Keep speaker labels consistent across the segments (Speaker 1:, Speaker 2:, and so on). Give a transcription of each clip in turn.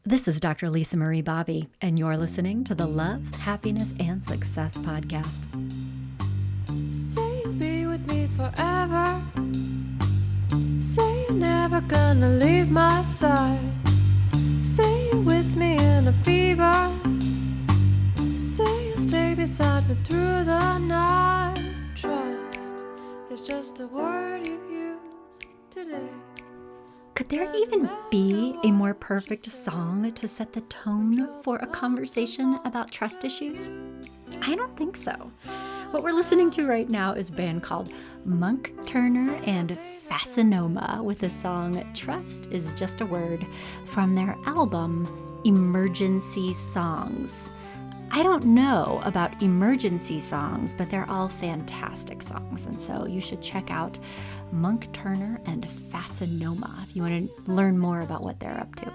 Speaker 1: This is Dr. Lisa Marie Bobby, and you're listening to the Love, Happiness, and Success podcast.
Speaker 2: Say you'll be with me forever. Say you're never gonna leave my side. Say you're with me in a fever. Say you'll stay beside me through the night. Trust is just a word you use today.
Speaker 1: Could there even be a more perfect song to set the tone for a conversation about trust issues? I don't think so. What we're listening to right now is a band called Monk Turner and Fascinoma with the song Trust is Just a Word from their album Emergency Songs. I don't know about emergency songs, but they're all fantastic songs, and so you should check out Monk Turner and Fascinoma if you want to learn more about what they're up to.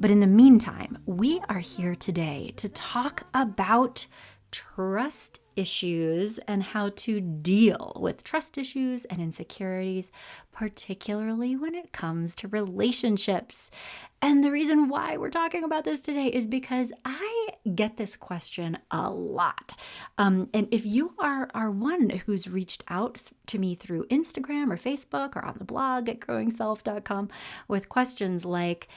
Speaker 1: But in the meantime, we are here today to talk about trust issues and how to deal with trust issues and insecurities, particularly when it comes to relationships. And the reason why we're talking about this today is because I get this question a lot. And if you are one who's reached out to me through Instagram or Facebook or on the blog at growingself.com with questions like,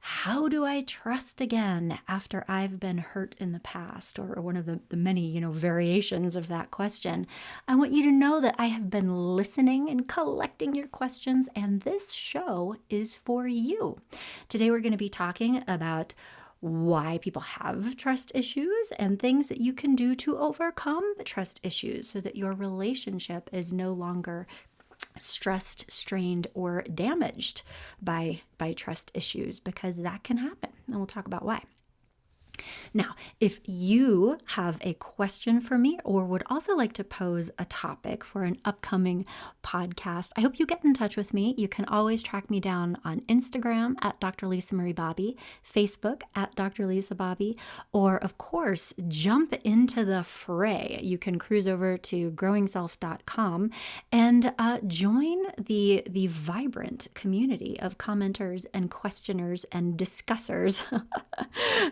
Speaker 1: how do I trust again after I've been hurt in the past? Or one of the many, variations of that question. I want you to know that I have been listening and collecting your questions, and this show is for you. Today we're going to be talking about why people have trust issues and things that you can do to overcome trust issues so that your relationship is no longer stressed, strained, or damaged by trust issues, because that can happen. And we'll talk about why. Now, if you have a question for me or would also like to pose a topic for an upcoming podcast, I hope you get in touch with me. You can always track me down on Instagram at Dr. Lisa Marie Bobby, Facebook at Dr. Lisa Bobby, or of course, jump into the fray. You can cruise over to growingself.com and join the vibrant community of commenters and questioners and discussers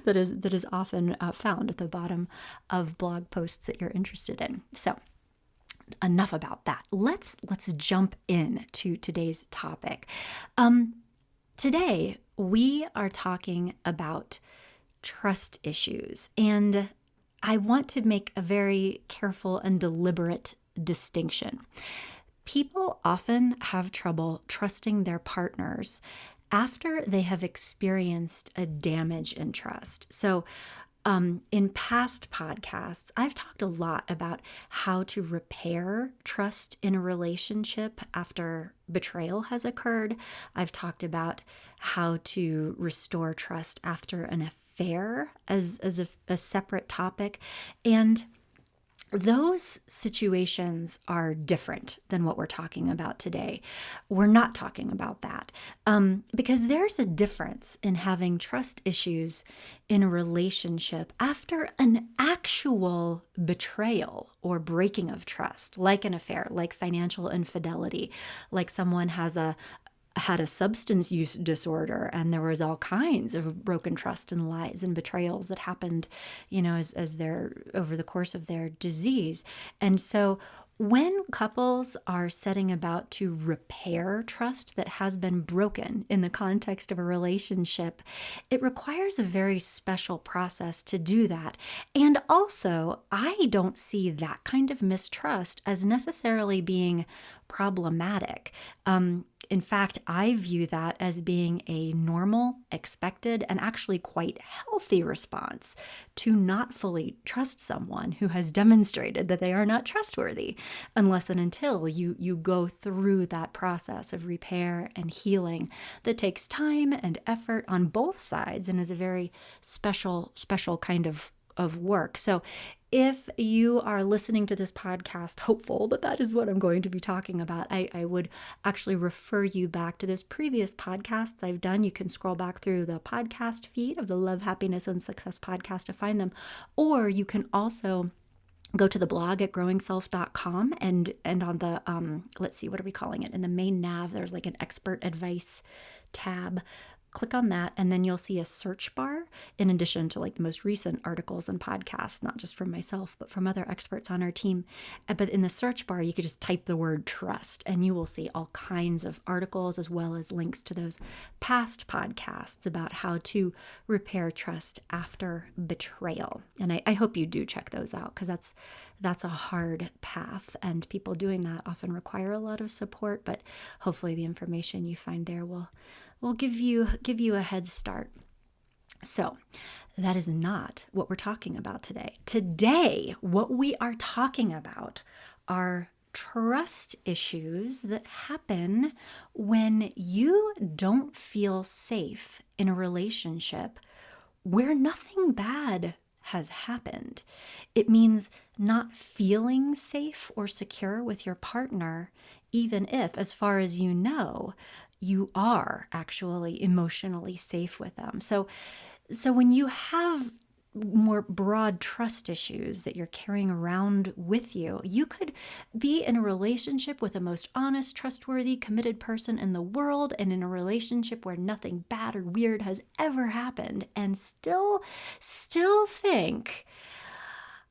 Speaker 1: that is often found at the bottom of blog posts that you're interested in. So enough about that. Let's jump in to today's topic. Today we are talking about trust issues, and I want to make a very careful and deliberate distinction. People often have trouble trusting their partners after they have experienced a damage in trust. So in past podcasts, I've talked a lot about how to repair trust in a relationship after betrayal has occurred. I've talked about how to restore trust after an affair as a separate topic. And those situations are different than what we're talking about today. We're not talking about that because there's a difference in having trust issues in a relationship after an actual betrayal or breaking of trust, like an affair, like financial infidelity, like someone had a substance use disorder, and there was all kinds of broken trust and lies and betrayals that happened, as they're over the course of their disease. And so when couples are setting about to repair trust that has been broken in the context of a relationship, it requires a very special process to do that. And also, I don't see that kind of mistrust as necessarily being problematic. In fact, I view that as being a normal, expected, and actually quite healthy response to not fully trust someone who has demonstrated that they are not trustworthy, unless and until you go through that process of repair and healing that takes time and effort on both sides and is a very special kind of work. So if you are listening to this podcast hopeful that that is what I'm going to be talking about, I would actually refer you back to this previous podcasts I've done. You can scroll back through the podcast feed of the Love, Happiness, and Success podcast to find them. Or you can also go to the blog at growingself.com and on the, let's see, what are we calling it? In the main nav, there's like an expert advice tab. Click on that, and then you'll see a search bar in addition to like the most recent articles and podcasts, not just from myself, but from other experts on our team. But in the search bar, you could just type the word trust and you will see all kinds of articles as well as links to those past podcasts about how to repair trust after betrayal. And I hope you do check those out, because that's a hard path, and people doing that often require a lot of support, but hopefully the information you find there will give you a head start. So that is not what we're talking about today. Today, what we are talking about are trust issues that happen when you don't feel safe in a relationship where nothing bad has happened. It means not feeling safe or secure with your partner, even if, as far as you know, you are actually emotionally safe with them. So when you have more broad trust issues that you're carrying around with you, you could be in a relationship with the most honest, trustworthy, committed person in the world, and in a relationship where nothing bad or weird has ever happened, and still think,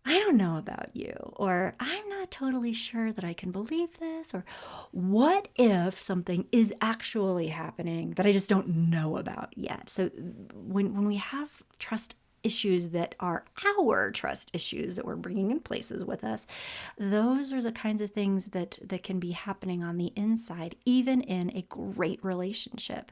Speaker 1: I don't know about you, or I'm not totally sure that I can believe this, or what if something is actually happening that I just don't know about yet? So when we have trust issues that are our trust issues that we're bringing in places with us, those are the kinds of things that can be happening on the inside, even in a great relationship.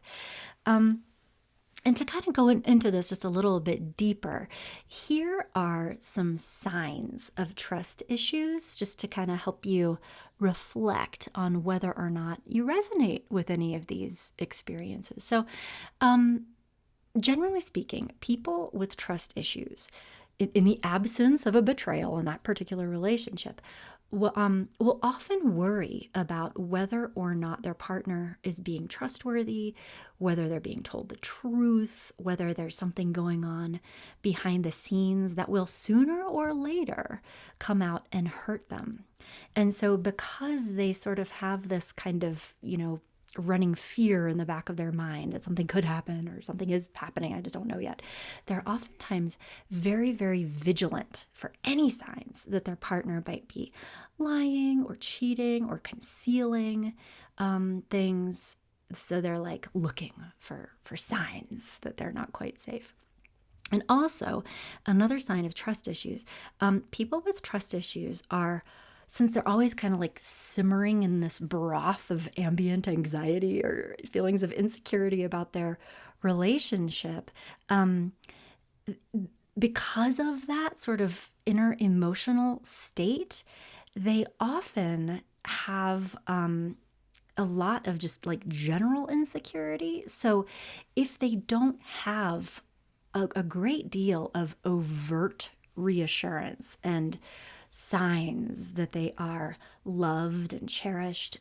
Speaker 1: And to kind of go into this just a little bit deeper, here are some signs of trust issues, just to kind of help you reflect on whether or not you resonate with any of these experiences. So, generally speaking, people with trust issues, in the absence of a betrayal in that particular relationship, will often worry about whether or not their partner is being trustworthy, whether they're being told the truth, whether there's something going on behind the scenes that will sooner or later come out and hurt them. And so because they sort of have this kind of, running fear in the back of their mind that something could happen or something is happening, I just don't know yet, they're oftentimes very, very vigilant for any signs that their partner might be lying or cheating or concealing things. So they're like looking for signs that they're not quite safe. And also, another sign of trust issues, people with trust issues are, since they're always kind of like simmering in this broth of ambient anxiety or feelings of insecurity about their relationship, because of that sort of inner emotional state, they often have a lot of just like general insecurity. So if they don't have a great deal of overt reassurance and signs that they are loved and cherished,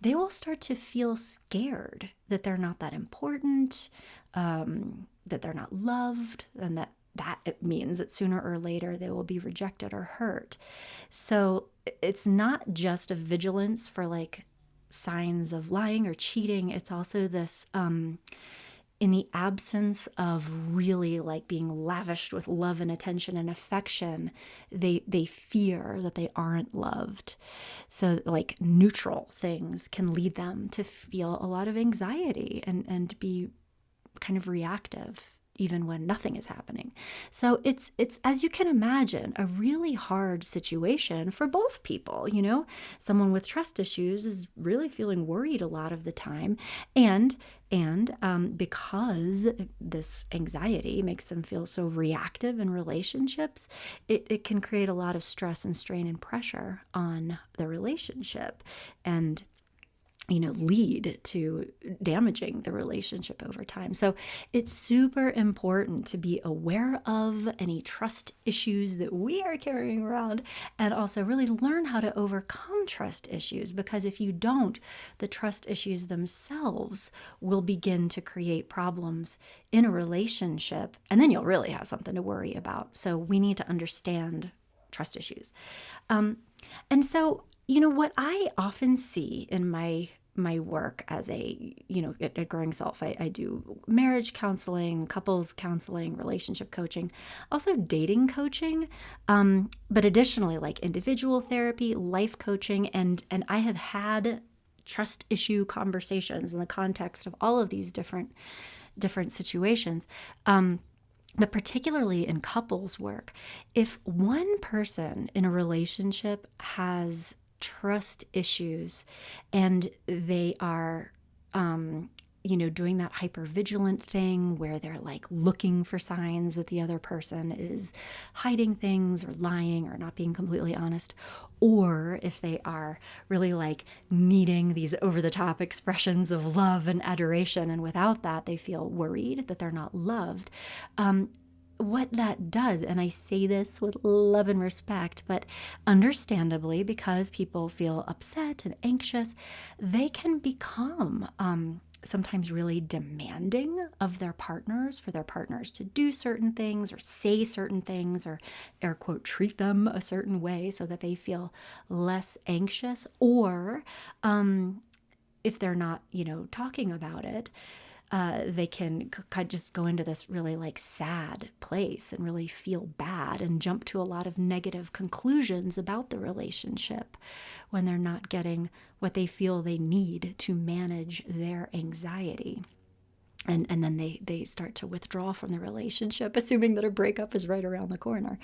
Speaker 1: they will start to feel scared that they're not that important, that they're not loved, and that it means that sooner or later they will be rejected or hurt. So it's not just a vigilance for like signs of lying or cheating. It's also this in the absence of really like being lavished with love and attention and affection, they fear that they aren't loved. So like neutral things can lead them to feel a lot of anxiety and be kind of reactive even when nothing is happening. So it's as you can imagine, a really hard situation for both people. Someone with trust issues is really feeling worried a lot of the time, and because this anxiety makes them feel so reactive in relationships, it can create a lot of stress and strain and pressure on the relationship, and lead to damaging the relationship over time. So it's super important to be aware of any trust issues that we are carrying around, and also really learn how to overcome trust issues, because if you don't, the trust issues themselves will begin to create problems in a relationship, and then you'll really have something to worry about. So we need to understand trust issues. And so what I often see in my my work as at Growing Self. I do marriage counseling, couples counseling, relationship coaching, also dating coaching, but additionally like individual therapy, life coaching, and I have had trust issue conversations in the context of all of these different situations. But particularly in couples work, if one person in a relationship has trust issues and they are, doing that hypervigilant thing where they're like looking for signs that the other person is hiding things or lying or not being completely honest, or if they are really like needing these over the top expressions of love and adoration, and without that, they feel worried that they're not loved. What that does, and I say this with love and respect, but understandably, because people feel upset and anxious, they can become sometimes really demanding of their partners, for their partners to do certain things or say certain things or air quote treat them a certain way so that they feel less anxious, or if they're not, talking about it, they can just go into this really like sad place and really feel bad and jump to a lot of negative conclusions about the relationship when they're not getting what they feel they need to manage their anxiety. And then they start to withdraw from the relationship, assuming that a breakup is right around the corner.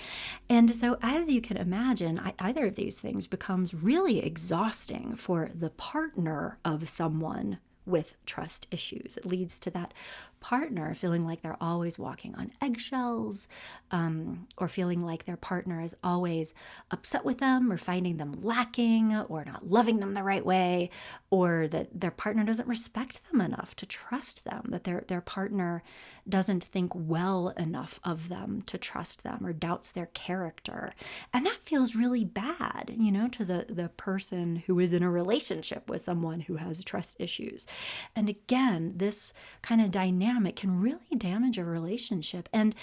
Speaker 1: And so, as you can imagine, either of these things becomes really exhausting for the partner of someone with trust issues. It leads to that partner feeling like they're always walking on eggshells, or feeling like their partner is always upset with them or finding them lacking or not loving them the right way, or that their partner doesn't respect them enough to trust them, that their partner doesn't think well enough of them to trust them or doubts their character. And that feels really bad, to the person who is in a relationship with someone who has trust issues. And again, this kind of dynamic can really damage a relationship and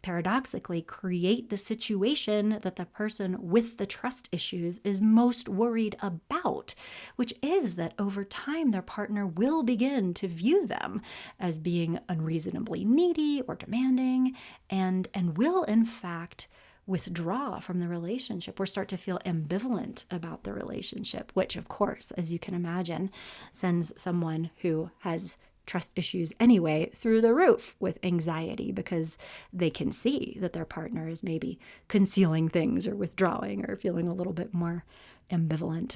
Speaker 1: paradoxically create the situation that the person with the trust issues is most worried about, which is that over time their partner will begin to view them as being unreasonably needy or demanding, and will in fact withdraw from the relationship or start to feel ambivalent about the relationship, which of course, as you can imagine, sends someone who has trust issues anyway through the roof with anxiety, because they can see that their partner is maybe concealing things or withdrawing or feeling a little bit more ambivalent.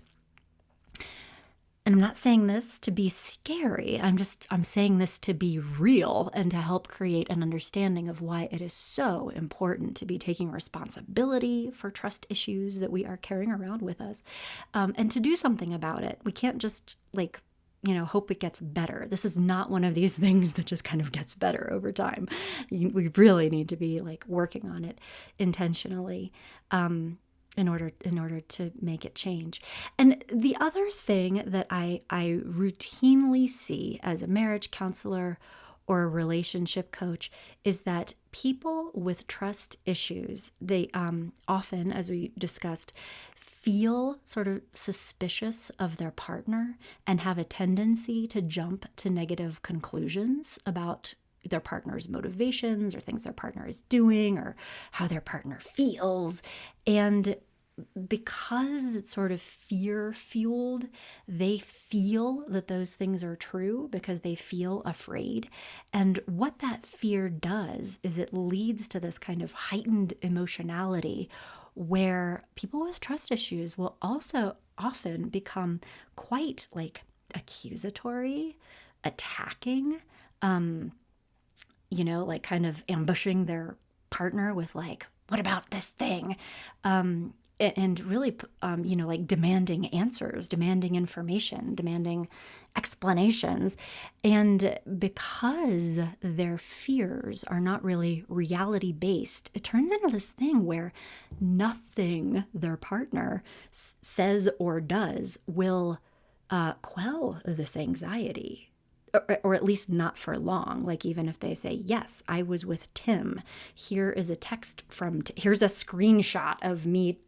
Speaker 1: And I'm not saying this to be scary. I'm saying this to be real and to help create an understanding of why it is so important to be taking responsibility for trust issues that we are carrying around with us, and to do something about it. We can't just hope it gets better. This is not one of these things that just kind of gets better over time. We really need to be working on it intentionally, in order to make it change. And the other thing that I routinely see as a marriage counselor or a relationship coach is that people with trust issues, they often, as we discussed, feel sort of suspicious of their partner and have a tendency to jump to negative conclusions about their partner's motivations or things their partner is doing or how their partner feels. And because it's sort of fear-fueled, they feel that those things are true because they feel afraid. And what that fear does is it leads to this kind of heightened emotionality where people with trust issues will also often become quite accusatory, attacking, kind of ambushing their partner with what about this thing? And really, demanding answers, demanding information, demanding explanations. And because their fears are not really reality-based, it turns into this thing where nothing their partner says or does will quell this anxiety. or at least not for long. Like even if they say, yes, I was with Tim, here is a text from, here's a screenshot of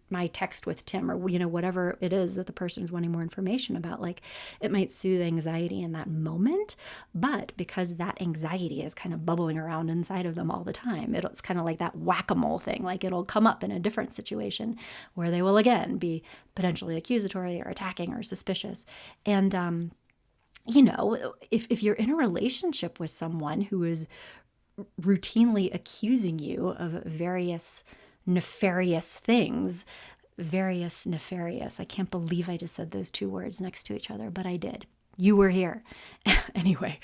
Speaker 1: my text with Tim, or, whatever it is that the person is wanting more information about. Like it might soothe anxiety in that moment, but because that anxiety is kind of bubbling around inside of them all the time, it's kind of like that whack-a-mole thing. Like it'll come up in a different situation where they will again be potentially accusatory or attacking or suspicious. And, if you're in a relationship with someone who is routinely accusing you of various nefarious things, I can't believe I just said those two words next to each other, but I did. You were here. Anyway,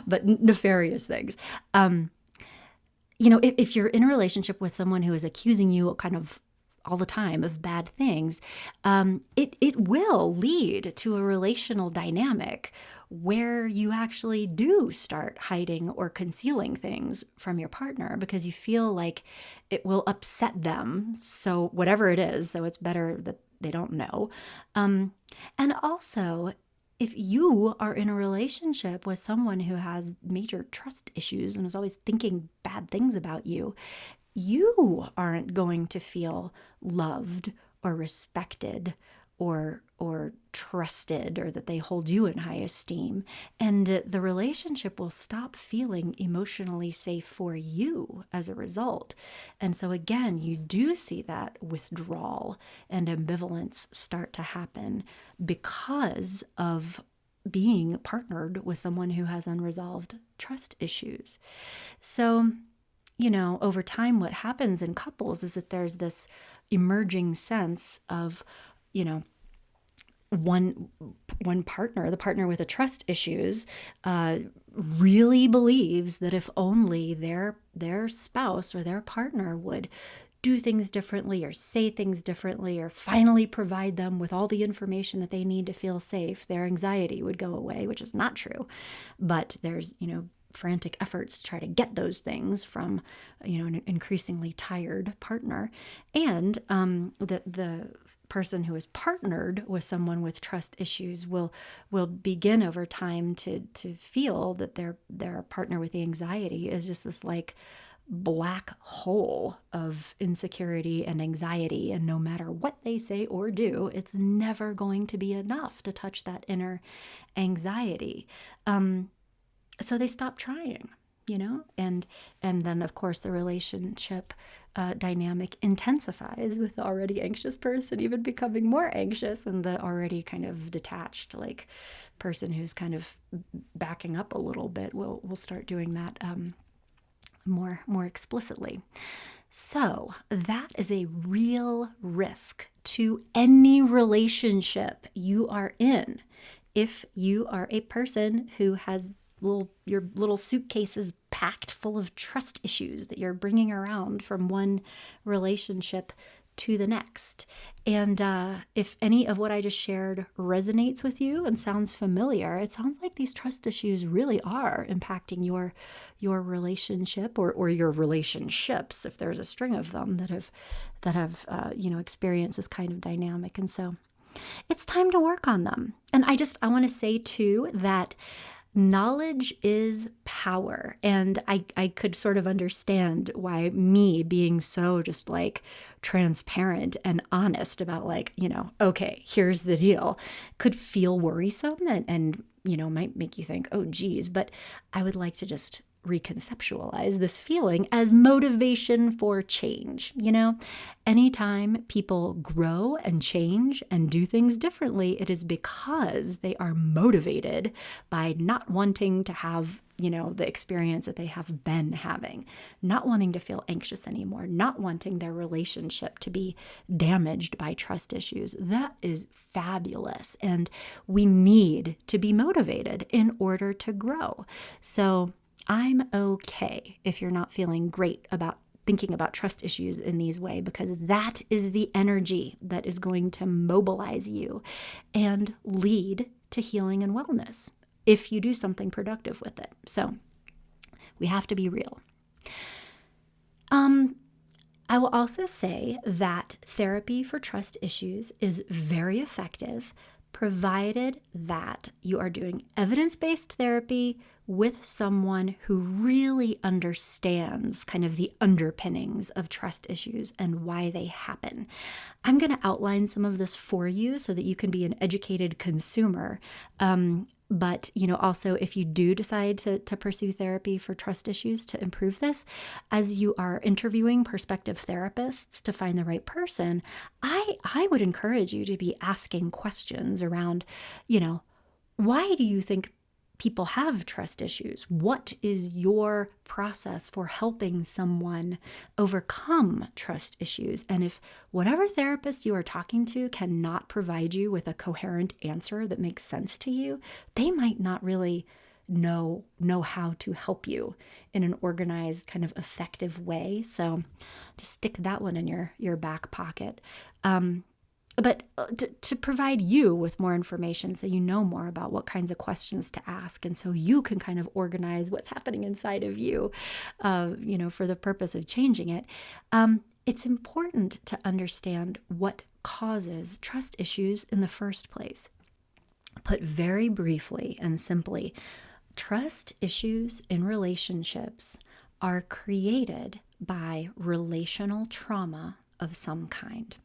Speaker 1: but nefarious things. If you're in a relationship with someone who is accusing you kind of all the time of bad things, it will lead to a relational dynamic where you actually do start hiding or concealing things from your partner because you feel like it will upset them. So whatever it is, so it's better that they don't know. And also, if you are in a relationship with someone who has major trust issues and is always thinking bad things about you, you aren't going to feel loved or respected or trusted, or that they hold you in high esteem. And the relationship will stop feeling emotionally safe for you as a result. And so again, you do see that withdrawal and ambivalence start to happen because of being partnered with someone who has unresolved trust issues. So, over time, what happens in couples is that there's this emerging sense of, one partner, the partner with the trust issues, really believes that if only their spouse or their partner would do things differently or say things differently or finally provide them with all the information that they need to feel safe, their anxiety would go away, which is not true. But there's, frantic efforts to try to get those things from, an increasingly tired partner. And the person who is partnered with someone with trust issues will begin over time to feel that their partner with the anxiety is just this like black hole of insecurity and anxiety. And no matter what they say or do, it's never going to be enough to touch that inner anxiety. So they stop trying, and then of course the relationship dynamic intensifies with the already anxious person even becoming more anxious, and the already kind of detached like person who's kind of backing up a little bit will start doing that more explicitly. So that is a real risk to any relationship you are in. If you are a person who has your little suitcases packed full of trust issues that you're bringing around from one relationship to the next. And if any of what I just shared resonates with you and sounds familiar, it sounds like these trust issues really are impacting your relationship or your relationships, if there's a string of them that have experienced this kind of dynamic. And so it's time to work on them. And I want to say too that knowledge is power. And I could sort of understand why me being so just like transparent and honest about like, okay, here's the deal, could feel worrisome and might make you think, oh, geez. But I would like to just reconceptualize this feeling as motivation for change. Anytime people grow and change and do things differently, it is because they are motivated by not wanting to have the experience that they have been having, not wanting to feel anxious anymore, not wanting their relationship to be damaged by trust issues. That is fabulous. And we need to be motivated in order to grow. So I'm okay if you're not feeling great about thinking about trust issues in these ways, because that is the energy that is going to mobilize you and lead to healing and wellness if you do something productive with it. So we have to be real. I will also say that therapy for trust issues is very effective, provided that you are doing evidence-based therapy with someone who really understands kind of the underpinnings of trust issues and why they happen. I'm going to outline some of this for you so that you can be an educated consumer. But, also if you do decide to pursue therapy for trust issues to improve this, as you are interviewing prospective therapists to find the right person, I would encourage you to be asking questions around, why do you think people have trust issues? What is your process for helping someone overcome trust issues? And if whatever therapist you are talking to cannot provide you with a coherent answer that makes sense to you, they might not really know how to help you in an organized, kind of effective way. So just stick that one in your back pocket. But to provide you with more information so you know more about what kinds of questions to ask, and so you can kind of organize what's happening inside of you, for the purpose of changing it, it's important to understand what causes trust issues in the first place. Put very briefly and simply, trust issues in relationships are created by relational trauma of some kind.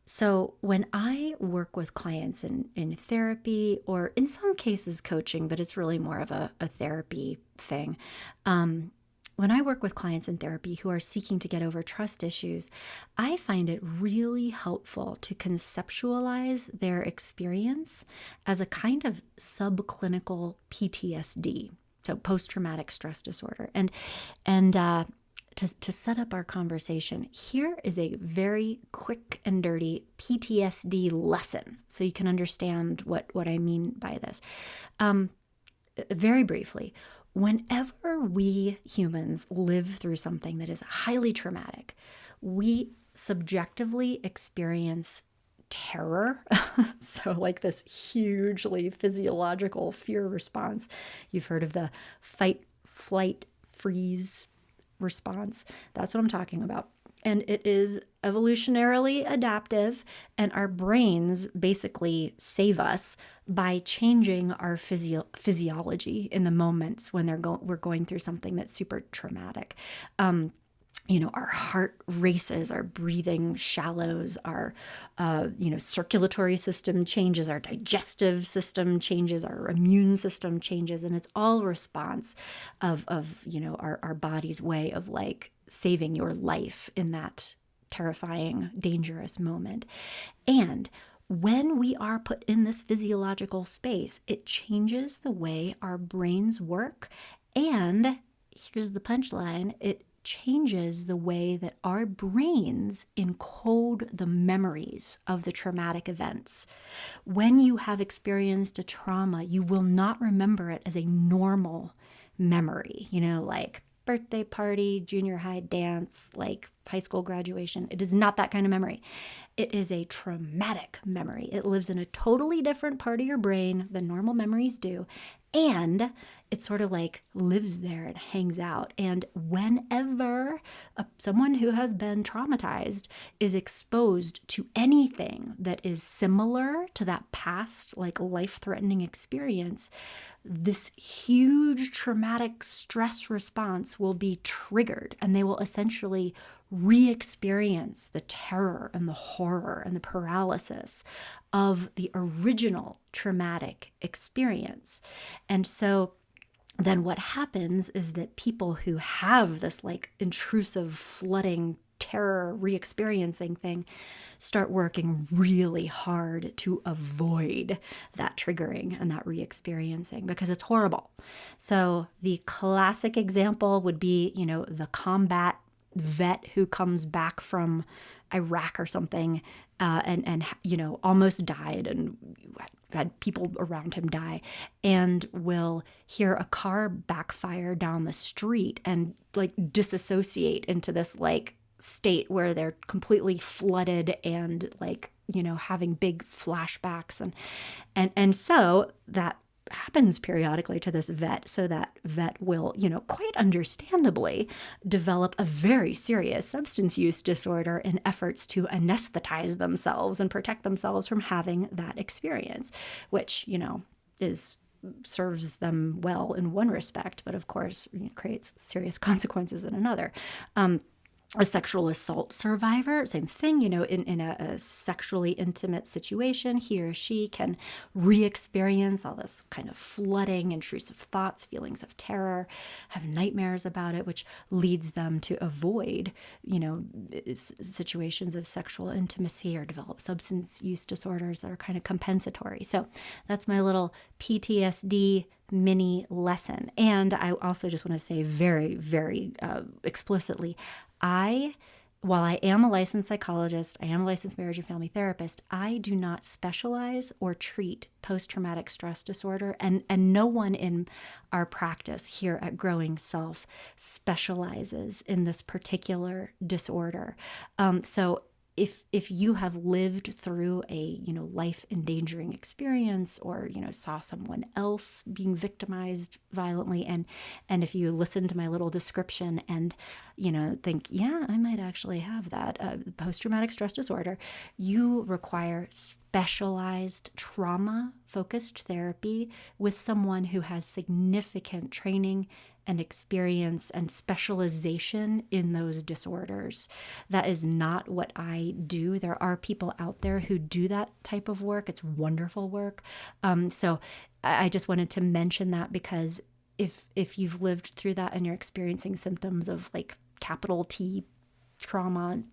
Speaker 1: So when I work with clients in therapy, or in some cases coaching, but it's really more of a therapy thing. When I work with clients in therapy who are seeking to get over trust issues, I find it really helpful to conceptualize their experience as a kind of subclinical PTSD, so post-traumatic stress disorder. And to set up our conversation, here is a very quick and dirty PTSD lesson so you can understand what I mean by this. Very briefly, whenever we humans live through something that is highly traumatic, we subjectively experience terror. So like this hugely physiological fear response. You've heard of the fight, flight, freeze response. That's what I'm talking about. And it is evolutionarily adaptive, and our brains basically save us by changing our physiology in the moments when we're going through something that's super traumatic. Our heart races, our breathing shallows, our, circulatory system changes, our digestive system changes, our immune system changes, and it's all a response of our body's way of like saving your life in that terrifying, dangerous moment. And when we are put in this physiological space, it changes the way our brains work. And here's the punchline, it changes the way that our brains encode the memories of the traumatic events. When you have experienced a trauma, you will not remember it as a normal memory, like birthday party, junior high dance, like high school graduation. It is not that kind of memory. It is a traumatic memory. It lives in a totally different part of your brain than normal memories do. And it sort of like lives there and hangs out. And whenever someone who has been traumatized is exposed to anything that is similar to that past, like life-threatening experience, this huge traumatic stress response will be triggered, and they will essentially re-experience the terror and the horror and the paralysis of the original traumatic experience. And so then what happens is that people who have this like intrusive, flooding, terror re-experiencing thing start working really hard to avoid that triggering and that re-experiencing because it's horrible. So the classic example would be, the combat vet who comes back from Iraq or something and almost died and had people around him die, and will hear a car backfire down the street and like disassociate into this like state where they're completely flooded and like having big flashbacks and so that happens periodically to this vet, so that vet will, quite understandably develop a very serious substance use disorder in efforts to anesthetize themselves and protect themselves from having that experience, which, is serves them well in one respect, but of course creates serious consequences in another. A sexual assault survivor, same thing, in a sexually intimate situation, he or she can re-experience all this kind of flooding, intrusive thoughts, feelings of terror, have nightmares about it, which leads them to avoid, situations of sexual intimacy or develop substance use disorders that are kind of compensatory. So that's my little PTSD mini lesson. And I also just want to say very, very explicitly, while I am a licensed psychologist, I am a licensed marriage and family therapist, I do not specialize or treat post-traumatic stress disorder, and no one in our practice here at Growing Self specializes in this particular disorder. So if you have lived through a life-endangering experience, or saw someone else being victimized violently, and if you listen to my little description and think, yeah, I might actually have that post-traumatic stress disorder, you require specialized trauma-focused therapy with someone who has significant training and experience and specialization in those disorders. That is not what I do. There are people out there who do that type of work. It's wonderful work. So I just wanted to mention that, because if you've lived through that and you're experiencing symptoms of like capital T trauma,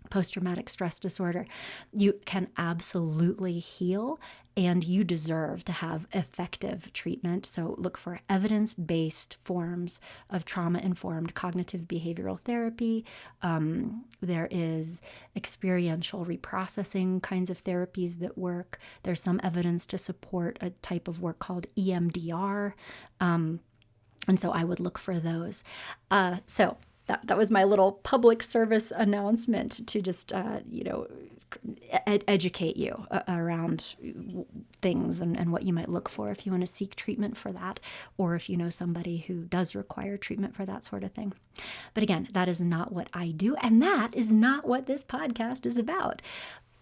Speaker 1: post-traumatic stress disorder, you can absolutely heal, and you deserve to have effective treatment. So look for evidence-based forms of trauma-informed cognitive behavioral therapy. There is experiential reprocessing kinds of therapies that work. There's some evidence to support a type of work called EMDR. And so I would look for those. So that was my little public service announcement to just, educate you around things and what you might look for if you want to seek treatment for that, or if you know somebody who does require treatment for that sort of thing. But again, that is not what I do, and that is not what this podcast is about.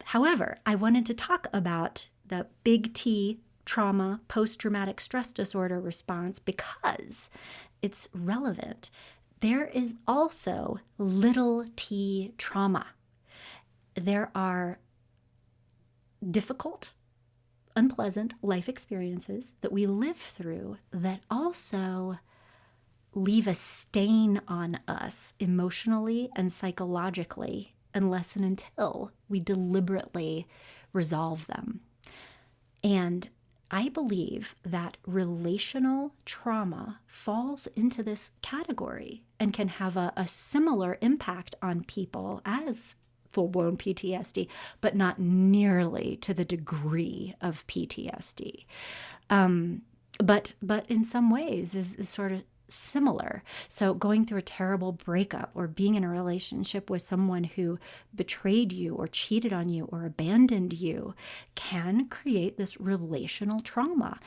Speaker 1: However, I wanted to talk about the big T trauma, post-traumatic stress disorder response because it's relevant. There is also little t trauma. There are difficult, unpleasant life experiences that we live through that also leave a stain on us emotionally and psychologically, unless and until we deliberately resolve them. And I believe that relational trauma falls into this category and can have a similar impact on people as full-blown PTSD, but not nearly to the degree of PTSD. But in some ways is sort of similar. So going through a terrible breakup, or being in a relationship with someone who betrayed you or cheated on you or abandoned you can create this relational trauma.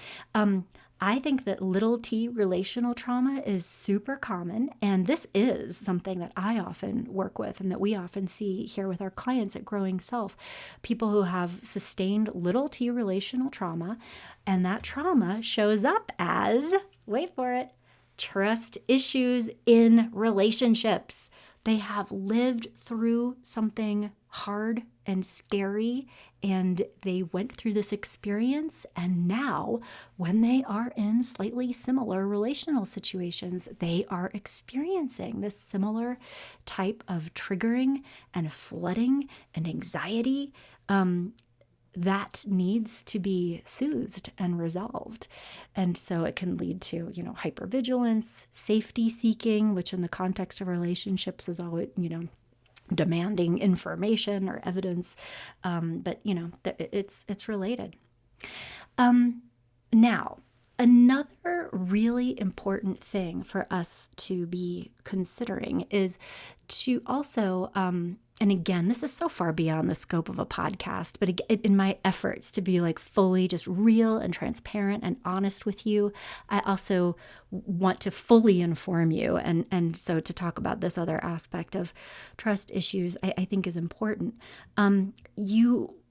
Speaker 1: I think that little t relational trauma is super common, and this is something that I often work with and that we often see here with our clients at Growing Self. People who have sustained little t relational trauma, and that trauma shows up as, wait for it, trust issues in relationships. They have lived through something hard and scary, and they went through this experience, and now when they are in slightly similar relational situations, they are experiencing this similar type of triggering and flooding and anxiety that needs to be soothed and resolved. And so it can lead to, hypervigilance, safety seeking, which in the context of relationships is always, demanding information or evidence. But, it's related. Now, Another really important thing for us to be considering is to also, and again, this is so far beyond the scope of a podcast, but in my efforts to be like fully just real and transparent and honest with you, I also want to fully inform you. And so to talk about this other aspect of trust issues, I think is important.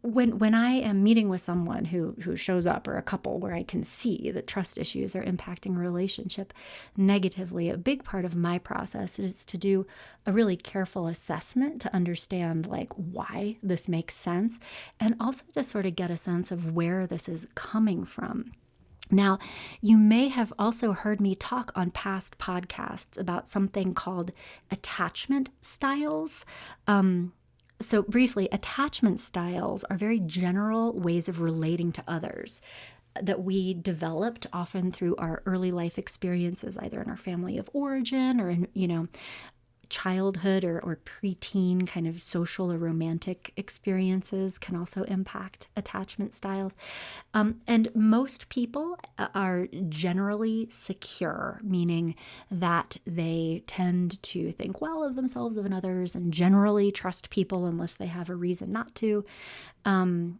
Speaker 1: When I am meeting with someone who shows up, or a couple where I can see that trust issues are impacting a relationship negatively, a big part of my process is to do a really careful assessment to understand like why this makes sense, and also to sort of get a sense of where this is coming from. Now, you may have also heard me talk on past podcasts about something called attachment styles. So briefly, attachment styles are very general ways of relating to others that we developed often through our early life experiences, either in our family of origin or in, childhood or preteen kind of social or romantic experiences can also impact attachment styles. And most people are generally secure, meaning that they tend to think well of themselves and others and generally trust people unless they have a reason not to. And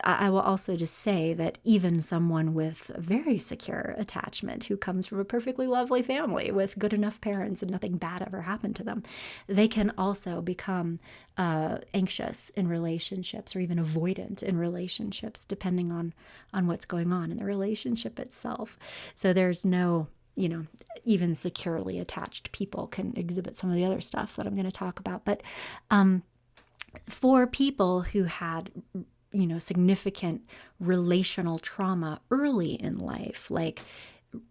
Speaker 1: I will also just say that even someone with a very secure attachment who comes from a perfectly lovely family with good enough parents and nothing bad ever happened to them, they can also become anxious in relationships or even avoidant in relationships, depending on what's going on in the relationship itself. So there's no, even securely attached people can exhibit some of the other stuff that I'm going to talk about. But for people who had significant relational trauma early in life, like,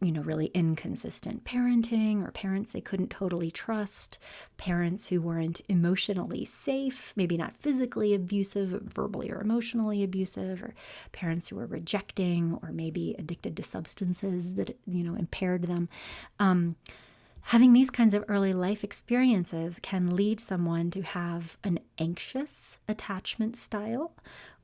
Speaker 1: really inconsistent parenting or parents they couldn't totally trust, parents who weren't emotionally safe, maybe not physically abusive, verbally or emotionally abusive, or parents who were rejecting or maybe addicted to substances that, impaired them. Having these kinds of early life experiences can lead someone to have an anxious attachment style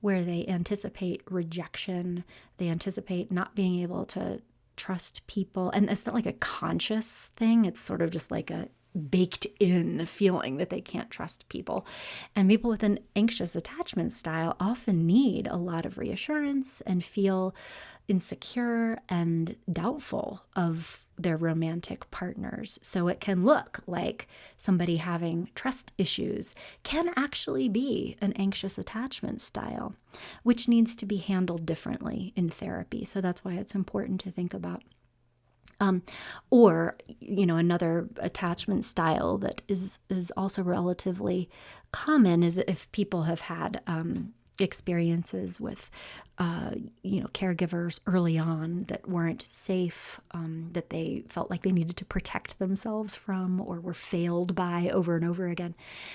Speaker 1: where they anticipate rejection, they anticipate not being able to trust people. And it's not like a conscious thing, it's sort of just like a baked in feeling that they can't trust people. And people with an anxious attachment style often need a lot of reassurance and feel insecure and doubtful of their romantic partners. So it can look like somebody having trust issues can actually be an anxious attachment style, which needs to be handled differently in therapy. So that's why it's important to think about. Or another attachment style that is also relatively common is if people have had experiences with caregivers early on that weren't safe, that they felt like they needed to protect themselves from or were failed by over and over again.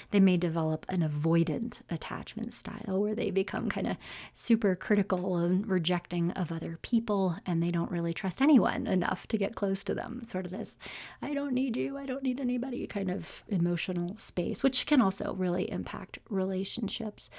Speaker 1: They may develop an avoidant attachment style where they become kind of super critical and rejecting of other people, and they don't really trust anyone enough to get close to them. Sort of this, I don't need you, I don't need anybody kind of emotional space, which can also really impact relationships.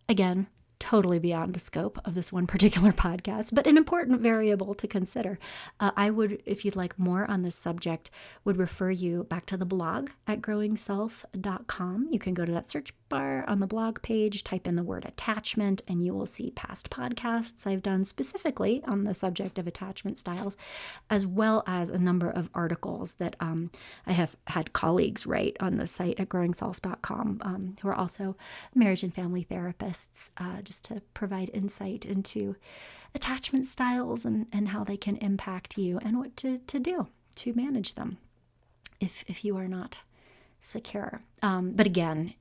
Speaker 1: Again, totally beyond the scope of this one particular podcast, but an important variable to consider. I would, if you'd like more on this subject, would refer you back to the blog at growingself.com. You can go to that search bar on the blog page, type in the word attachment, and you will see past podcasts I've done specifically on the subject of attachment styles, as well as a number of articles that I have had colleagues write on the site at growingself.com, who are also marriage and family therapists, just to provide insight into attachment styles and how they can impact you and what to do to manage them if you are not secure. But again,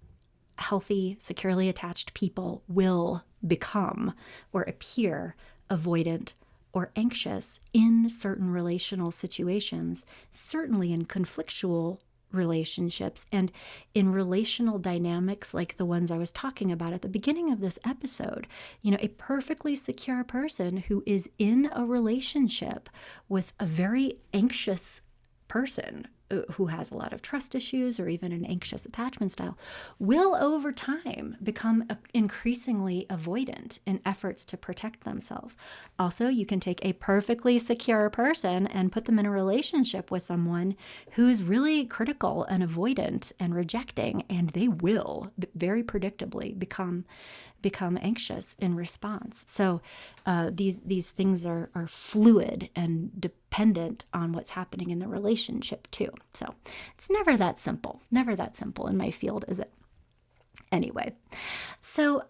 Speaker 1: healthy, securely attached people will become or appear avoidant or anxious in certain relational situations, certainly in conflictual relationships and in relational dynamics like the ones I was talking about at the beginning of this episode. A perfectly secure person who is in a relationship with a very anxious person who has a lot of trust issues or even an anxious attachment style will over time become increasingly avoidant in efforts to protect themselves. Also, you can take a perfectly secure person and put them in a relationship with someone who's really critical and avoidant and rejecting, and they will very predictably become anxious in response. So these things are fluid and dependent on what's happening in the relationship too. So it's never that simple. Never that simple in my field, is it? Anyway, so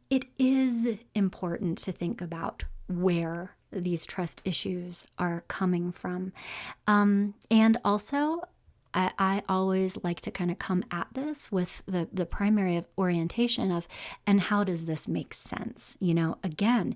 Speaker 1: it is important to think about where these trust issues are coming from. And also, I always like to kind of come at this with the primary orientation of, and how does this make sense? Again,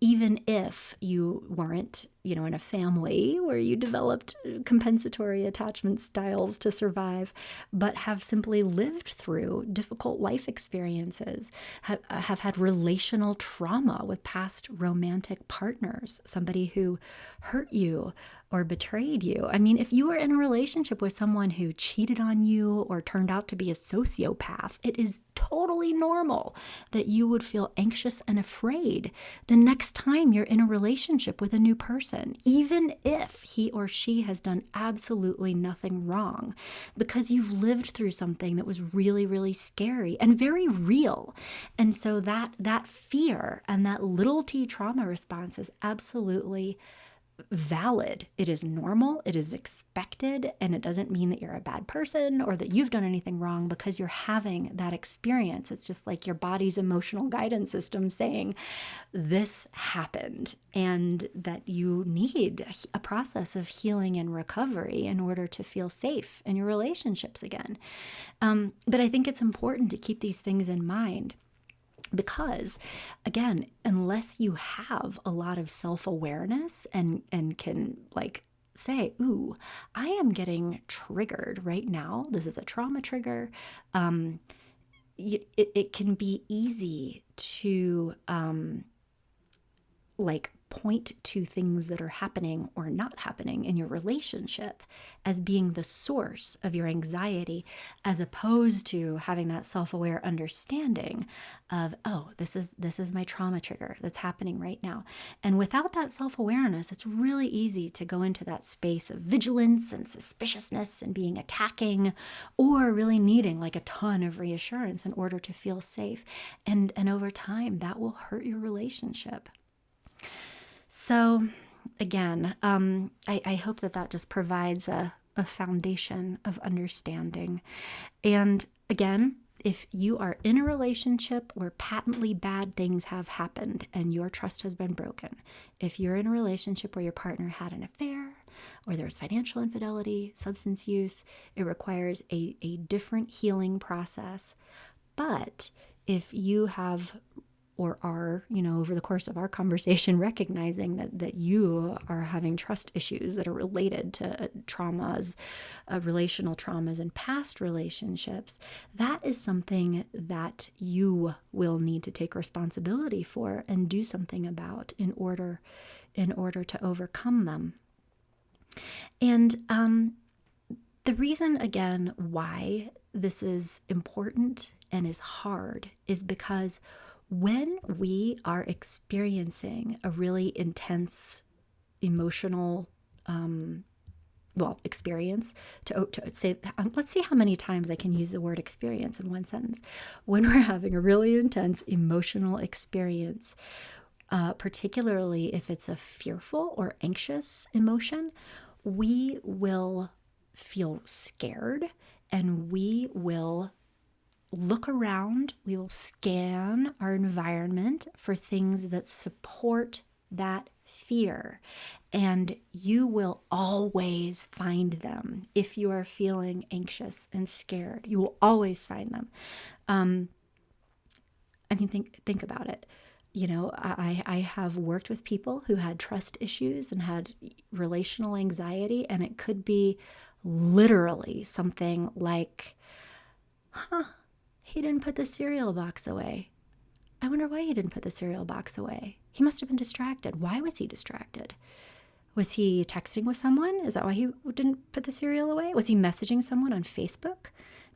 Speaker 1: even if you weren't, in a family where you developed compensatory attachment styles to survive, but have simply lived through difficult life experiences, have had relational trauma with past romantic partners, somebody who hurt you or betrayed you. I mean, if you were in a relationship with someone who cheated on you or turned out to be a sociopath, it is totally normal that you would feel anxious and afraid the next time you're in a relationship with a new person, even if he or she has done absolutely nothing wrong, because you've lived through something that was really, really scary and very real. And so that fear and that little t trauma response is absolutely valid. It is normal, it is expected, and it doesn't mean that you're a bad person or that you've done anything wrong because you're having that experience. It's just like your body's emotional guidance system saying, this happened, and that you need a process of healing and recovery in order to feel safe in your relationships again. But I think it's important to keep these things in mind. Because, again, unless you have a lot of self-awareness and can say, ooh, I am getting triggered right now. This is a trauma trigger. It can be easy to point to things that are happening or not happening in your relationship as being the source of your anxiety, as opposed to having that self-aware understanding of, oh, this is my trauma trigger that's happening right now. And without that self-awareness, it's really easy to go into that space of vigilance and suspiciousness and being attacking, or really needing a ton of reassurance in order to feel safe. And over time, that will hurt your relationship. So again, I hope that just provides a foundation of understanding. And again, if you are in a relationship where patently bad things have happened and your trust has been broken, if you're in a relationship where your partner had an affair, or there's financial infidelity, substance use, it requires a different healing process. But if you have or are, over the course of our conversation, recognizing that you are having trust issues that are related to traumas, relational traumas and past relationships, that is something that you will need to take responsibility for and do something about in order to overcome them. And the reason, again, why this is important and is hard is because when we are experiencing a really intense emotional experience, to say, let's see how many times I can use the word experience in one sentence. When we're having a really intense emotional experience, particularly if it's a fearful or anxious emotion, we will feel scared and we will look around, we will scan our environment for things that support that fear. And you will always find them if you are feeling anxious and scared. You will always find them. Think about it. I have worked with people who had trust issues and had relational anxiety, and it could be literally something like, he didn't put the cereal box away. I wonder why he didn't put the cereal box away. He must have been distracted. Why was he distracted? Was he texting with someone? Is that why he didn't put the cereal away? Was he messaging someone on Facebook?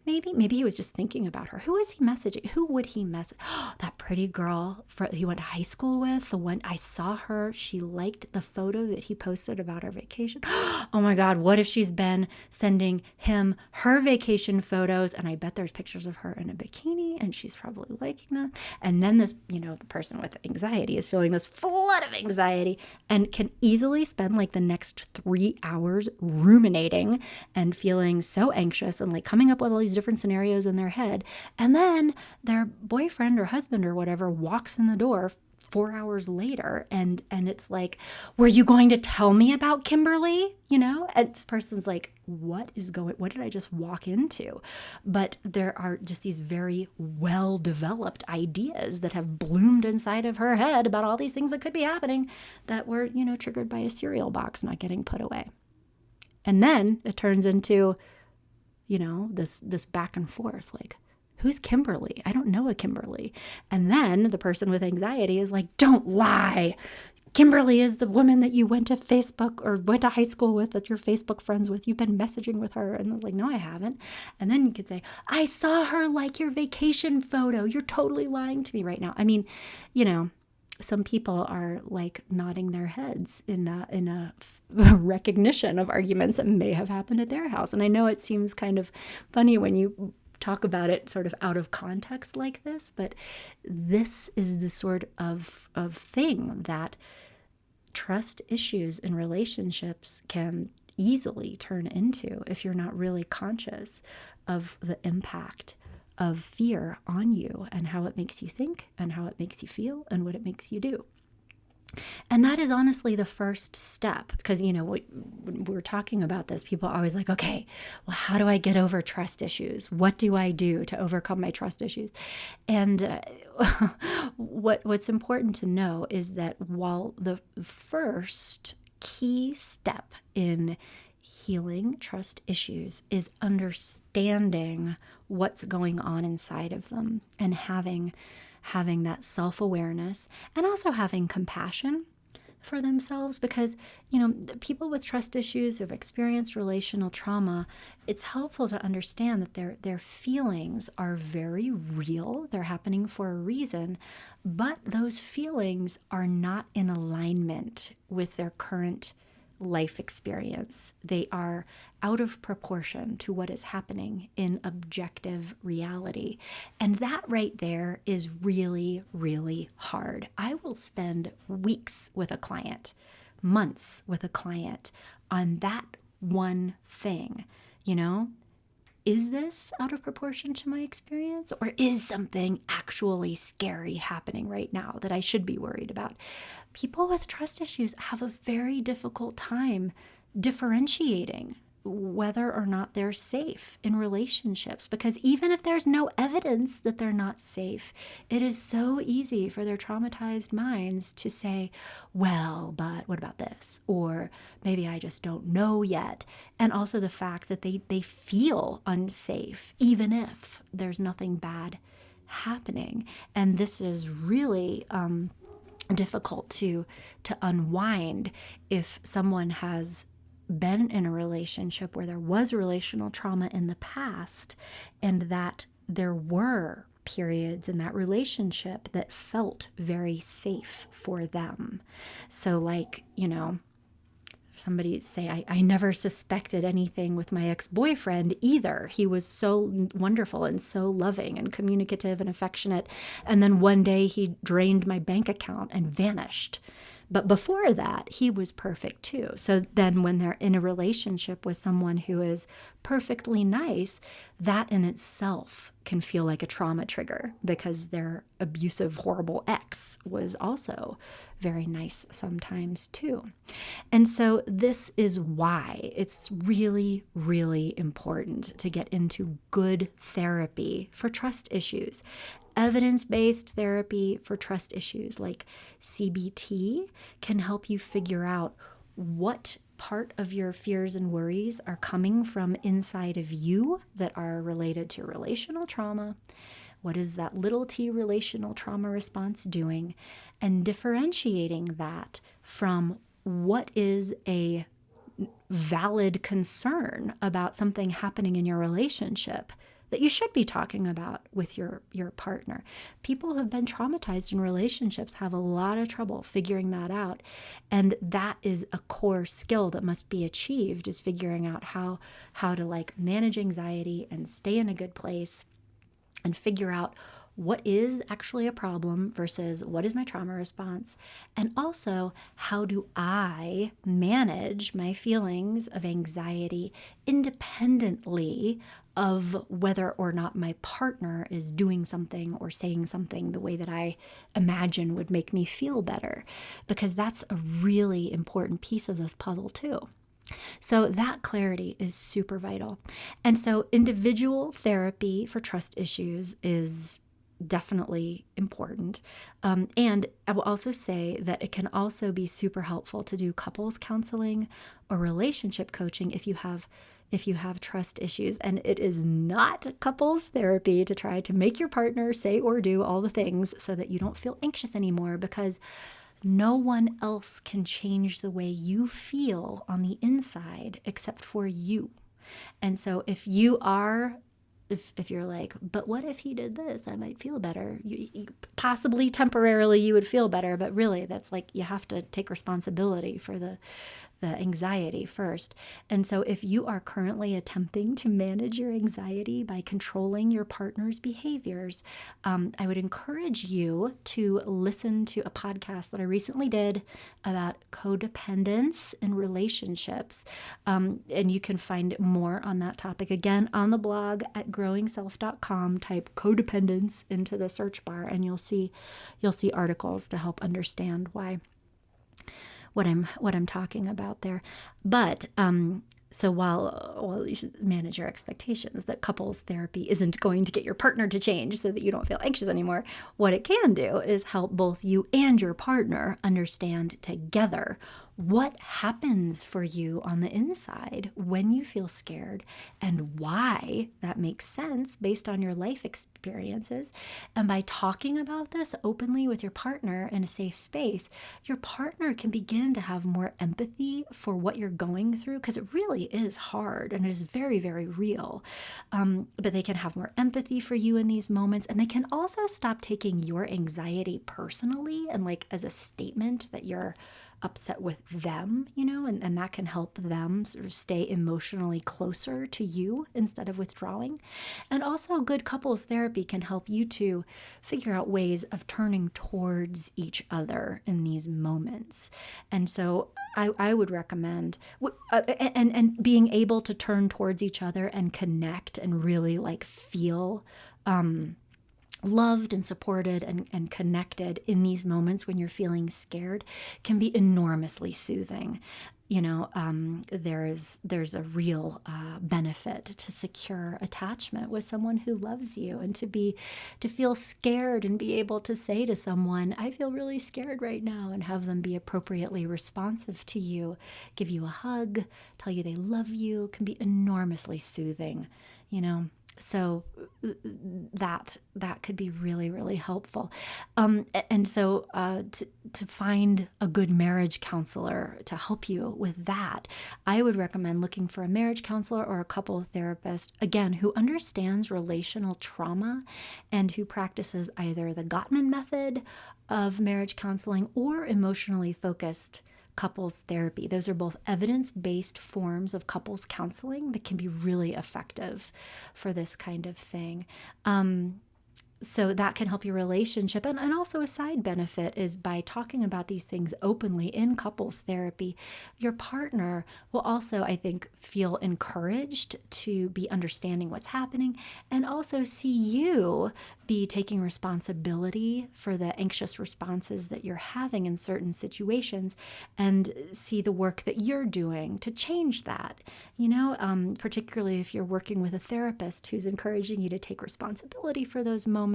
Speaker 1: Maybe he was just thinking about her. Who is he messaging? Who would he message? That pretty girl he went to high school with, the one I saw her. She liked the photo that he posted about our vacation. Oh my God, what if she's been sending him her vacation photos? And I bet there's pictures of her in a bikini and she's probably liking them. And then this, the person with anxiety is feeling this flood of anxiety and can easily spend like the next 3 hours ruminating and feeling so anxious and like coming up with all these different scenarios in their head. And then their boyfriend or husband or whatever walks in the door 4 hours later and it's like, were you going to tell me about Kimberly? And this person's like, what did I just walk into? But there are just these very well-developed ideas that have bloomed inside of her head about all these things that could be happening that were, triggered by a cereal box not getting put away. And then it turns into this back and forth, like, who's Kimberly? I don't know a Kimberly. And then the person with anxiety is like, don't lie. Kimberly is the woman that you went to Facebook or went to high school with, that you're Facebook friends with. You've been messaging with her. And they're like, no, I haven't. And then you could say, I saw her like your vacation photo. You're totally lying to me right now. I mean, some people are like nodding their heads in a recognition of arguments that may have happened at their house. And I know it seems kind of funny when you talk about it sort of out of context like this, but this is the sort of thing that trust issues in relationships can easily turn into if you're not really conscious of the impact of fear on you and how it makes you think and how it makes you feel and what it makes you do. And that is honestly the first step, because, when we're talking about this, people are always like, okay, well, how do I get over trust issues? What do I do to overcome my trust issues? And what's important to know is that while the first key step in healing trust issues is understanding what's going on inside of them and having that self-awareness and also having compassion for themselves, because people with trust issues who've experienced relational trauma, it's helpful to understand that their feelings are very real. They're happening for a reason, but those feelings are not in alignment with their current life experience. They are out of proportion to what is happening in objective reality. And that right there is really, really hard. I will spend weeks with a client, months with a client on that one thing, Is this out of proportion to my experience, or is something actually scary happening right now that I should be worried about? People with trust issues have a very difficult time differentiating whether or not they're safe in relationships, because even if there's no evidence that they're not safe, it is so easy for their traumatized minds to say, well, but what about this? Or maybe I just don't know yet. And also the fact that they feel unsafe, even if there's nothing bad happening. And this is really difficult to unwind if someone has been in a relationship where there was relational trauma in the past, and that there were periods in that relationship that felt very safe for them. So like, somebody say, I never suspected anything with my ex-boyfriend either. He was so wonderful and so loving and communicative and affectionate. And then one day he drained my bank account and vanished. But before that, he was perfect too. So then when they're in a relationship with someone who is perfectly nice, that in itself can feel like a trauma trigger, because their abusive, horrible ex was also very nice sometimes too. And so this is why it's really, really important to get into good therapy for trust issues. Evidence-based therapy for trust issues like CBT can help you figure out what part of your fears and worries are coming from inside of you that are related to relational trauma. What is that little t relational trauma response doing? And differentiating that from what is a valid concern about something happening in your relationship that you should be talking about with your partner. People who have been traumatized in relationships have a lot of trouble figuring that out. And that is a core skill that must be achieved, is figuring out how to like manage anxiety and stay in a good place and figure out what is actually a problem versus what is my trauma response. And also, how do I manage my feelings of anxiety independently of whether or not my partner is doing something or saying something the way that I imagine would make me feel better? Because that's a really important piece of this puzzle too. So that clarity is super vital. And so individual therapy for trust issues is definitely important. And I will also say that it can also be super helpful to do couples counseling or relationship coaching if you have trust issues. And it is not couples therapy to try to make your partner say or do all the things so that you don't feel anxious anymore, because no one else can change the way you feel on the inside except for you. And so if you're like, but what if he did this? I might feel better. Possibly temporarily you would feel better, but really that's like you have to take responsibility for the anxiety first. And so if you are currently attempting to manage your anxiety by controlling your partner's behaviors, I would encourage you to listen to a podcast that I recently did about codependence in relationships. And you can find more on that topic again on the blog at growingself.com. Type codependence into the search bar and you'll see articles to help understand what I'm talking about there. But so while you should manage your expectations that couples therapy isn't going to get your partner to change so that you don't feel anxious anymore, what it can do is help both you and your partner understand together what happens for you on the inside when you feel scared and why that makes sense based on your life experiences. And by talking about this openly with your partner in a safe space, your partner can begin to have more empathy for what you're going through, because it really is hard and it is very, very real. But they can have more empathy for you in these moments, and they can also stop taking your anxiety personally and like as a statement that you're upset with them, and that can help them sort of stay emotionally closer to you instead of withdrawing. And also good couples therapy can help you to figure out ways of turning towards each other in these moments. And so I would recommend and being able to turn towards each other and connect and really like feel loved and supported and connected in these moments when you're feeling scared can be enormously soothing. There's a real benefit to secure attachment with someone who loves you, and to feel scared and be able to say to someone, I feel really scared right now, and have them be appropriately responsive to you, give you a hug, tell you they love you, can be enormously soothing, So that could be really, really helpful. And so to find a good marriage counselor to help you with that, I would recommend looking for a marriage counselor or a couple therapist, again, who understands relational trauma and who practices either the Gottman method of marriage counseling or emotionally focused couples therapy. Those are both evidence-based forms of couples counseling that can be really effective for this kind of thing. So that can help your relationship. And also a side benefit is by talking about these things openly in couples therapy, your partner will also, I think, feel encouraged to be understanding what's happening and also see you be taking responsibility for the anxious responses that you're having in certain situations and see the work that you're doing to change that, particularly if you're working with a therapist who's encouraging you to take responsibility for those moments,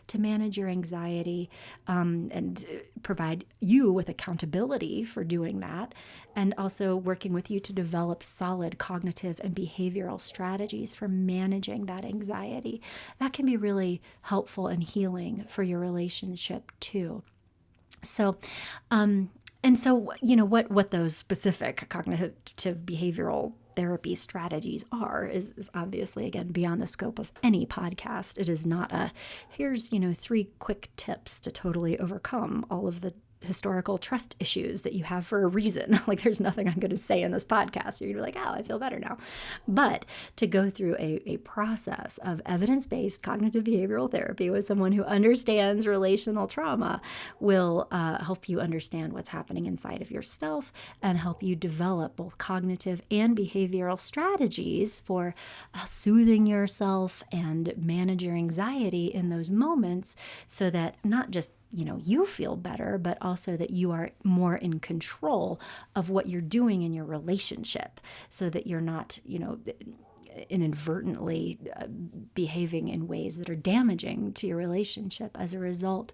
Speaker 1: to manage your anxiety, and provide you with accountability for doing that, and also working with you to develop solid cognitive and behavioral strategies for managing that anxiety. That can be really helpful and healing for your relationship too. So And so, you know, what those specific cognitive behavioral therapy strategies are is obviously, again, beyond the scope of any podcast. It is not here's, 3 quick tips to totally overcome all of the historical trust issues that you have for a reason. Like, there's nothing I'm going to say in this podcast. You're going to be like, oh, I feel better now. But to go through a process of evidence-based cognitive behavioral therapy with someone who understands relational trauma will help you understand what's happening inside of yourself and help you develop both cognitive and behavioral strategies for soothing yourself and manage your anxiety in those moments, so that not just you feel better, but also that you are more in control of what you're doing in your relationship, so that you're not, inadvertently behaving in ways that are damaging to your relationship as a result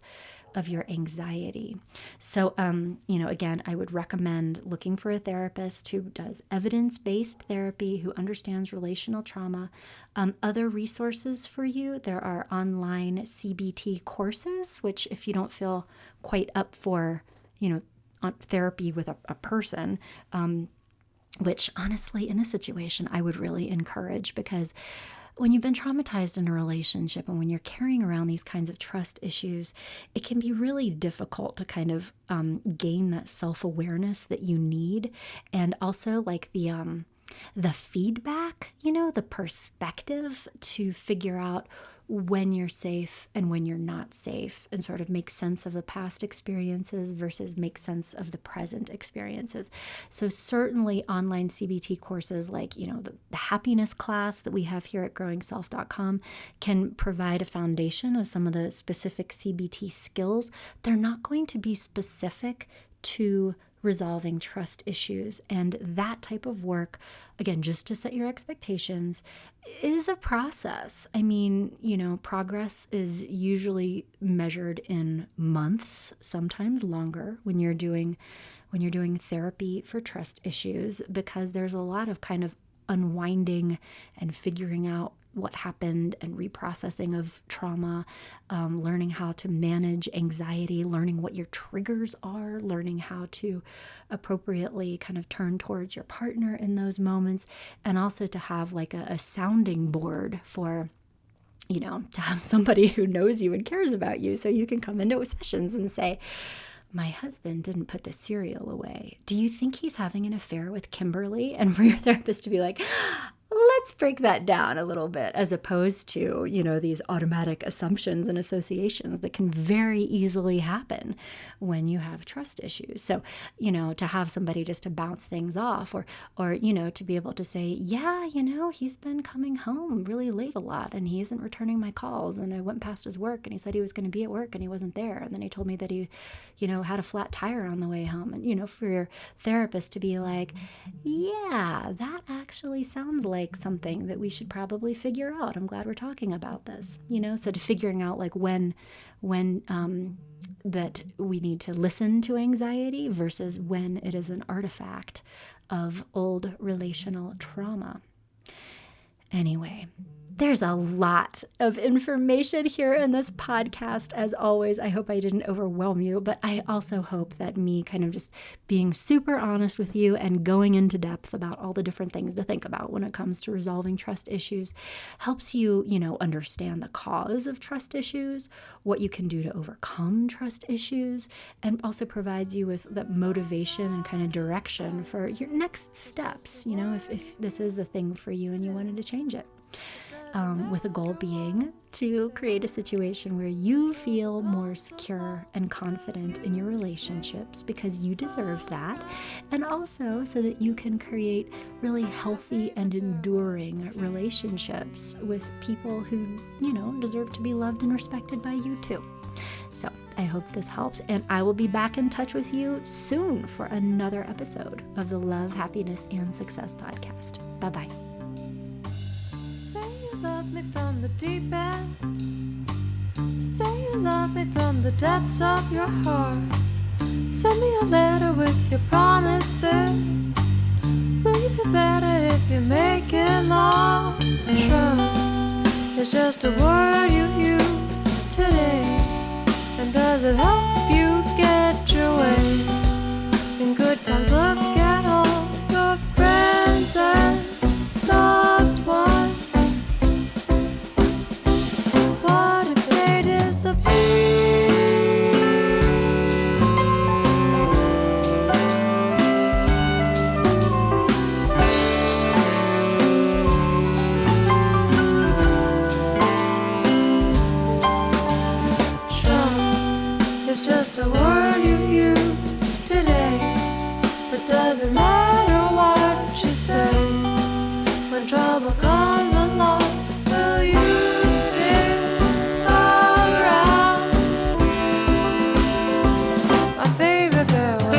Speaker 1: of your anxiety. So, again, I would recommend looking for a therapist who does evidence-based therapy, who understands relational trauma. Other resources for you, there are online CBT courses, which if you don't feel quite up for, on therapy with a person, which honestly, in this situation, I would really encourage, because when you've been traumatized in a relationship and when you're carrying around these kinds of trust issues, it can be really difficult to kind of gain that self-awareness that you need. And also like the feedback, the perspective to figure out when you're safe and when you're not safe, and sort of make sense of the past experiences versus make sense of the present experiences. So certainly online CBT courses like, the happiness class that we have here at growingself.com can provide a foundation of some of the specific CBT skills. They're not going to be specific to resolving trust issues. And that type of work, again, just to set your expectations, is a process. I mean, progress is usually measured in months, sometimes longer, when you're doing therapy for trust issues, because there's a lot of kind of unwinding and figuring out what happened and reprocessing of trauma, learning how to manage anxiety, learning what your triggers are, learning how to appropriately kind of turn towards your partner in those moments, and also to have like a sounding board for, to have somebody who knows you and cares about you, so you can come into sessions and say, my husband didn't put the cereal away. Do you think he's having an affair with Kimberly? And for your therapist to be like, let's break that down a little bit, as opposed to, these automatic assumptions and associations that can very easily happen when you have trust issues. So, to have somebody just to bounce things off, or, to be able to say, yeah, he's been coming home really late a lot and he isn't returning my calls. And I went past his work and he said he was going to be at work and he wasn't there. And then he told me that he, had a flat tire on the way home. And, for your therapist to be like, yeah, that actually sounds like something that we should probably figure out. I'm glad we're talking about this, so to figuring out like when that we need to listen to anxiety versus when it is an artifact of old relational trauma. Anyway, there's a lot of information here in this podcast. As always, I hope I didn't overwhelm you, but I also hope that me kind of just being super honest with you and going into depth about all the different things to think about when it comes to resolving trust issues helps you, understand the cause of trust issues, what you can do to overcome trust issues, and also provides you with that motivation and kind of direction for your next steps, if this is a thing for you and you wanted to change it. With a goal being to create a situation where you feel more secure and confident in your relationships, because you deserve that, and also so that you can create really healthy and enduring relationships with people who, deserve to be loved and respected by you too. So I hope this helps, and I will be back in touch with you soon for another episode of the Love, Happiness, and Success podcast. Bye-bye.
Speaker 2: Love me from the deep end. Say you love me from the depths of your heart. Send me a letter with your promises. Will you feel better if you make it long? Trust is just a word you use today. And does it help you get your way? Sometimes look at all your friends and loved ones. What if they disappear? It's just a word you used today, but doesn't matter what you say. When trouble comes along, will you stick around? My favorite farewell.